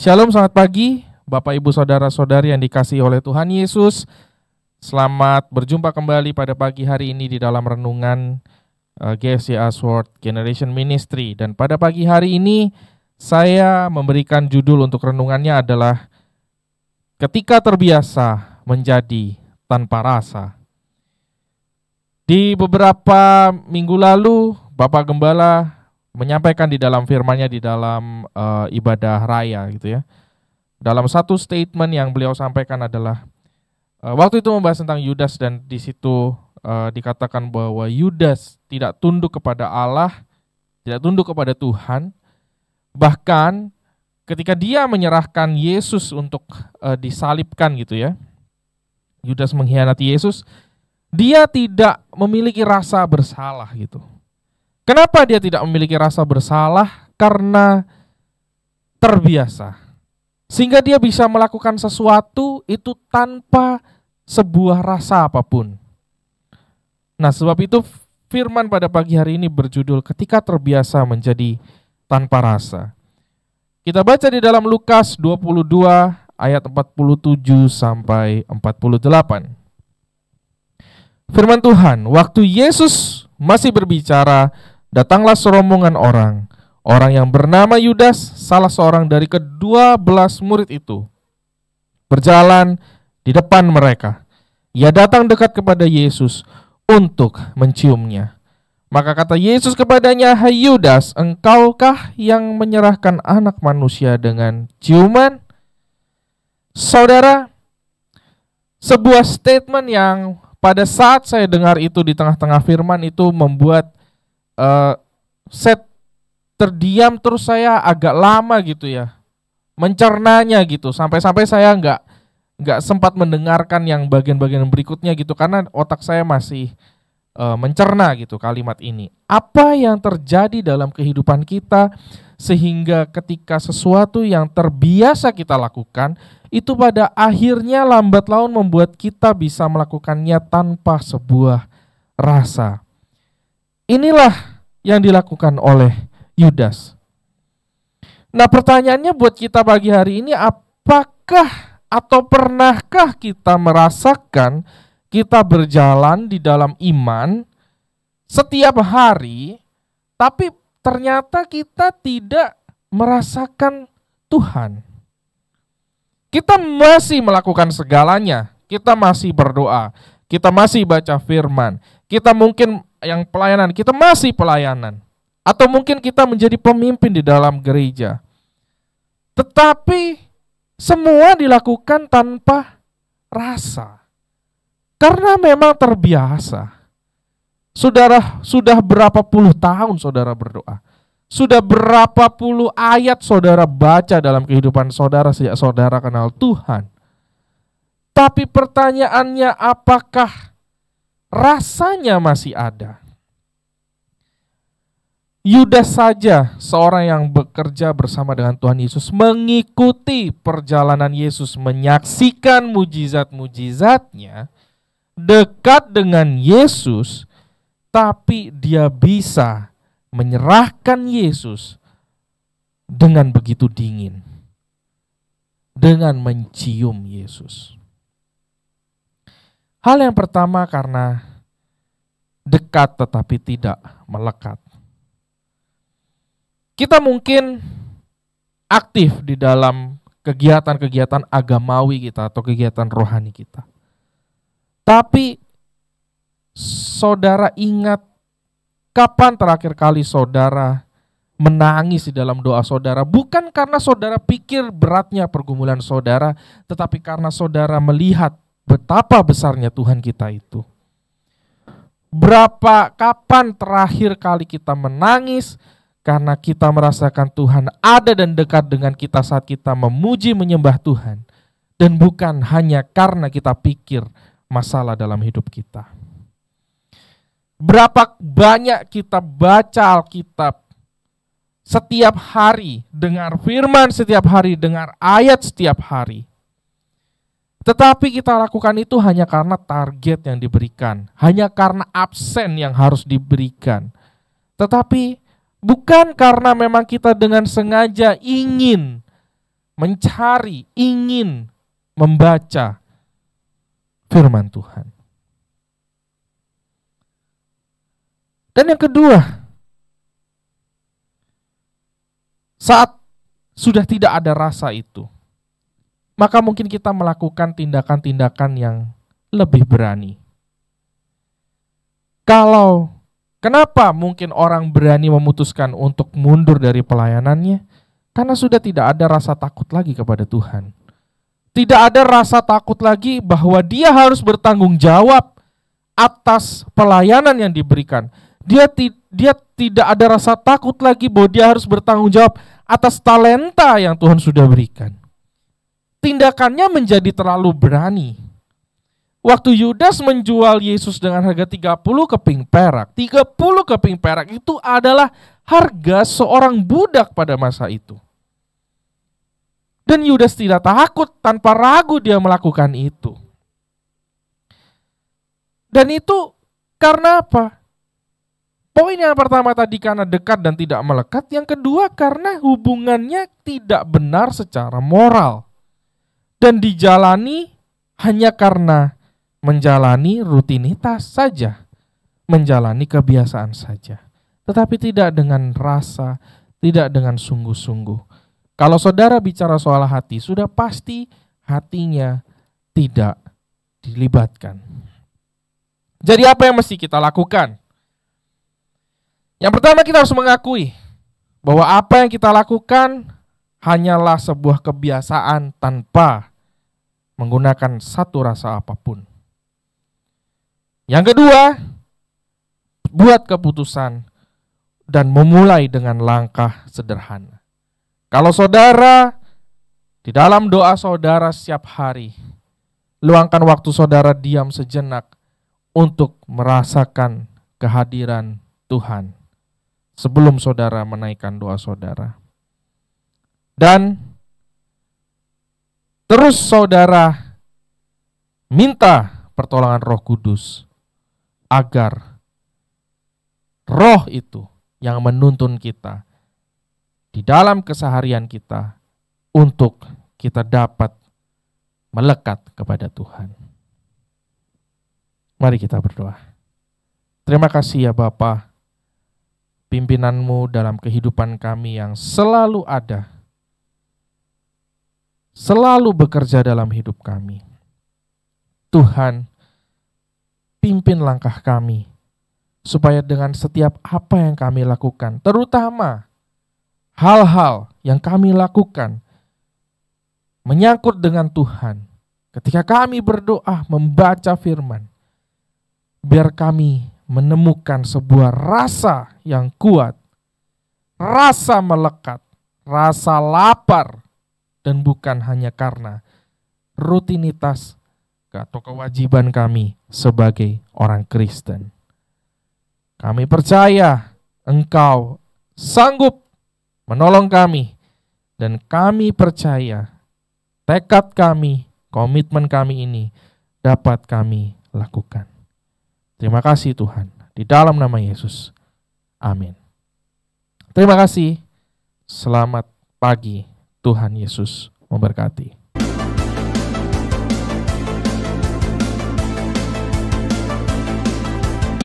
Shalom, selamat pagi Bapak Ibu Saudara-saudari yang dikasihi oleh Tuhan Yesus. Selamat berjumpa kembali pada pagi hari ini di dalam renungan GFC Ashworth Generation Ministry. Dan pada pagi hari ini saya memberikan judul untuk renungannya adalah Ketika Terbiasa Menjadi Tanpa Rasa. Di beberapa minggu lalu Bapak Gembala menyampaikan di dalam firman-Nya di dalam ibadah raya gitu ya. Dalam satu statement yang beliau sampaikan adalah waktu itu membahas tentang Yudas, dan di situ dikatakan bahwa Yudas tidak tunduk kepada Allah, tidak tunduk kepada Tuhan. Bahkan ketika dia menyerahkan Yesus untuk disalibkan gitu ya, Yudas mengkhianati Yesus, dia tidak memiliki rasa bersalah gitu. Kenapa dia tidak memiliki rasa bersalah? Karena terbiasa. Sehingga dia bisa melakukan sesuatu itu tanpa sebuah rasa apapun. Nah, sebab itu firman pada pagi hari ini berjudul Ketika Terbiasa Menjadi Tanpa Rasa. Kita baca di dalam Lukas 22 ayat 47 sampai 48. Firman Tuhan, waktu Yesus masih berbicara, datanglah serombongan orang yang bernama Yudas, salah seorang dari ke-12 murid itu, berjalan di depan mereka. Ia datang dekat kepada Yesus untuk menciumnya. Maka kata Yesus kepadanya, "Hai Yudas, engkaukah yang menyerahkan anak manusia dengan ciuman?" Saudara, sebuah statement yang pada saat saya dengar itu di tengah-tengah firman itu membuat saya terdiam, terus saya agak lama gitu ya mencernanya gitu, sampai saya nggak sempat mendengarkan yang bagian-bagian berikutnya gitu, karena otak saya masih mencerna gitu kalimat ini. Apa yang terjadi dalam kehidupan kita sehingga ketika sesuatu yang terbiasa kita lakukan itu pada akhirnya lambat laun membuat kita bisa melakukannya tanpa sebuah rasa. Inilah yang dilakukan oleh Yudas. Nah, pertanyaannya buat kita pagi hari ini, apakah atau pernahkah kita merasakan kita berjalan di dalam iman setiap hari, tapi ternyata kita tidak merasakan Tuhan? Kita masih melakukan segalanya, kita masih berdoa, kita masih baca firman, kita mungkin yang pelayanan, kita masih pelayanan. Atau mungkin kita menjadi pemimpin di dalam gereja. Tetapi semua dilakukan tanpa rasa. Karena memang terbiasa. Saudara, sudah berapa puluh tahun saudara berdoa? Sudah berapa puluh ayat saudara baca dalam kehidupan saudara sejak saudara kenal Tuhan? Tapi pertanyaannya, apakah rasanya masih ada? Yudas saja, seorang yang bekerja bersama dengan Tuhan Yesus, mengikuti perjalanan Yesus, menyaksikan mujizat-mujizatnya, dekat dengan Yesus, tapi dia bisa menyerahkan Yesus dengan begitu dingin, dengan mencium Yesus. Hal yang pertama, karena dekat tetapi tidak melekat. Kita mungkin aktif di dalam kegiatan-kegiatan agamawi kita atau kegiatan rohani kita. Tapi saudara ingat kapan terakhir kali saudara menangis di dalam doa saudara? Bukan karena saudara pikir beratnya pergumulan saudara, tetapi karena saudara melihat betapa besarnya Tuhan kita itu. Kapan terakhir kali kita menangis karena kita merasakan Tuhan ada dan dekat dengan kita saat kita memuji menyembah Tuhan, dan bukan hanya karena kita pikir masalah dalam hidup kita. Berapa banyak kita baca Alkitab setiap hari, dengar firman setiap hari, dengar ayat setiap hari. Tetapi kita lakukan itu hanya karena target yang diberikan, hanya karena absen yang harus diberikan. Tetapi bukan karena memang kita dengan sengaja ingin mencari, ingin membaca firman Tuhan. Dan yang kedua, saat sudah tidak ada rasa itu, maka mungkin kita melakukan tindakan-tindakan yang lebih berani. Kenapa mungkin orang berani memutuskan untuk mundur dari pelayanannya? Karena sudah tidak ada rasa takut lagi kepada Tuhan. Tidak ada rasa takut lagi bahwa dia harus bertanggung jawab atas pelayanan yang diberikan. Dia tidak ada rasa takut lagi bahwa dia harus bertanggung jawab atas talenta yang Tuhan sudah berikan. Tindakannya menjadi terlalu berani. Waktu Yudas menjual Yesus dengan harga 30 keping perak. 30 keping perak itu adalah harga seorang budak pada masa itu. Dan Yudas tidak takut, tanpa ragu dia melakukan itu. Dan itu karena apa? Poin yang pertama tadi karena dekat dan tidak melekat. Yang kedua karena hubungannya tidak benar secara moral. Dan dijalani hanya karena menjalani rutinitas saja. Menjalani kebiasaan saja. Tetapi tidak dengan rasa, tidak dengan sungguh-sungguh. Kalau saudara bicara soal hati, sudah pasti hatinya tidak dilibatkan. Jadi apa yang mesti kita lakukan? Yang pertama, kita harus mengakui bahwa apa yang kita lakukan hanyalah sebuah kebiasaan tanpa menggunakan satu rasa apapun. Yang kedua, buat keputusan dan memulai dengan langkah sederhana. Kalau saudara di dalam doa saudara setiap hari, luangkan waktu saudara diam sejenak untuk merasakan kehadiran Tuhan sebelum saudara menaikkan doa saudara. Dan terus saudara minta pertolongan Roh Kudus agar Roh itu yang menuntun kita di dalam keseharian kita untuk kita dapat melekat kepada Tuhan. Mari kita berdoa. Terima kasih ya Bapa, pimpinanmu dalam kehidupan kami yang selalu ada, selalu bekerja dalam hidup kami. Tuhan, pimpin langkah kami, supaya dengan setiap apa yang kami lakukan, terutama hal-hal yang kami lakukan menyangkut dengan Tuhan, ketika kami berdoa membaca firman, biar kami menemukan sebuah rasa yang kuat, rasa melekat, rasa lapar, dan bukan hanya karena rutinitas atau kewajiban kami sebagai orang Kristen. Kami percaya Engkau sanggup menolong kami, dan kami percaya tekad kami, komitmen kami ini dapat kami lakukan. Terima kasih Tuhan, di dalam nama Yesus. Amin. Terima kasih. Selamat pagi. Tuhan Yesus memberkati.